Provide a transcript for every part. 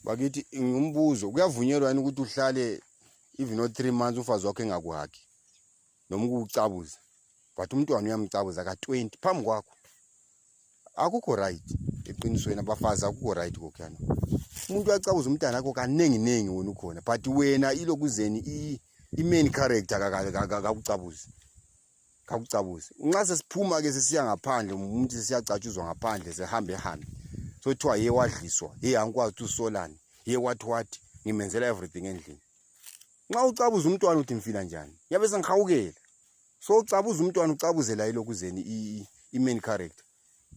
bakithi ngumbuzo kuyavunyelwa yini ukuthi uhlale even no 3 months ufazi wakhe engakuhagi noma ukucabuza but umntwana uyamcabuza ka 20 phambi kwakho akukho right eqinisweni abafazi akukho right kokhana umuntu uyacabuza umntana akho kanengi wena ukhona but wena ilokuzeni main character akakucabuzi nxa sesiphuma ke sesiya ngaphandle umuntu sesiyacatshuzwa ngaphandle sehambe so kuthiwa ye wadliswa ye angikwazi ukuthi usolani ye what ngimenzela everything endlini nxa ucabuza umntwana uthi mfila njani yabe sengikhawukela so ucabuza umntwana ucabuzela ilokuzeni main character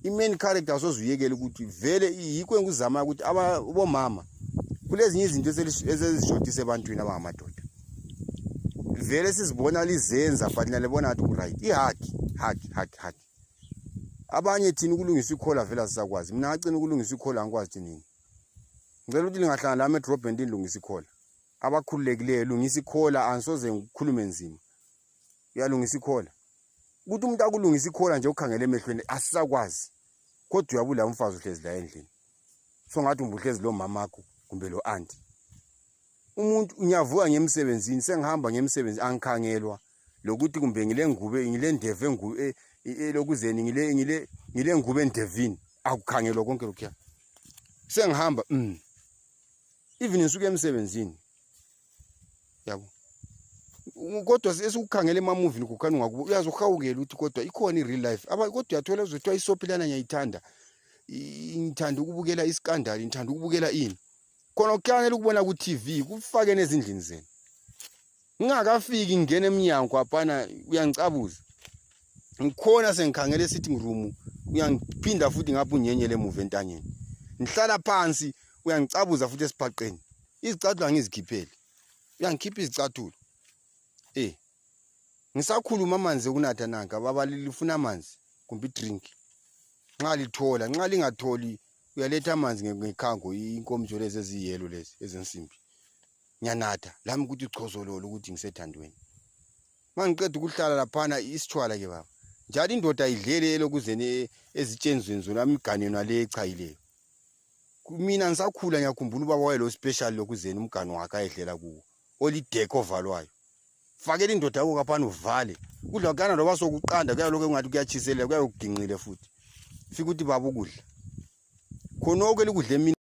main character asozuyekela ukuthi vele yikho engizama ukuthi abomama kulezinye izinto ezizijotisa ebantwini abangamadoda vele sizibona lizenza but nalebona athi right ihaki abanye thina ukulungisa ikhola vela sisakwazi mina ngacina ukulungisa ikhola angikwazi thini ngicela ukuthi lingahlangana lami edrop and ilungisa ikhola abakhululekileyo lungisa ikhola angisoze ngikhulume nzima uyalungisa ikhola ukuthi umuntu akulungisa ikhola nje ukhangele emehlweni asisakwazi kodwa uyabula umfazi uhlezi la endlini so ngathi umbuhlezi lo mamakho kumbe lo auntie umuntu unyavuka ngemsebenzini sengihamba ngemsebenzi angikhangelwa lokuthi kumbe ngile ndeve nguwe lokuzeni ngile ngube endevini akukhangelwa konke lokho sengihamba even ngisuke emsebenzini yabo kodwa esikukhangela emamovie ukukhana ungakubo uyazi uhawukela ukuthi kodwa ikhona ireal life kodwa uyathola uzothiwa isophilana ngiyayithanda ngithanda ukubukela iskandal ngithanda ukubukela ini khona ukhanele ukubona ku TV kufake nezindlini zenu ngingakafiki ngene eminyango apana uyangicabuza ngikhona sengikhangele sitting room uyangiphinda futhi ngapha unyenyele emuva entanyeni ngihlala phansi uyangicabuza futhi esiphaqeni izicathulo ngizikhiphele uyangikhipha izicathulo ngisakhuluma amanzi kunatha nanka baba lifuna amanzi kumbe drink nxa lithola nxa lingatholi uyaletha amanzi ngekhango inkomjo lezi eziyelo lezi ezensimbi nyanatha lami ukuthi chozololo ukuthi ngisethandweni mangiqeda ukuhlala laphana isithwala ke baba njalo indoda ayidlele elokuzene ezitshenzweni zona imigano le echayileyo mina ngisakhula ngiyakhumbula ubaba wayelo special lokuzene umgano wakhe ayedlela kuwo olideko valwayo fakela indoda yakho kaphana uvale kudla kana loba sokuqanda kuyaloko engathi kuyatshisela kuyagingqile futhi fika ukuthi baba ukudla khona okwe likudle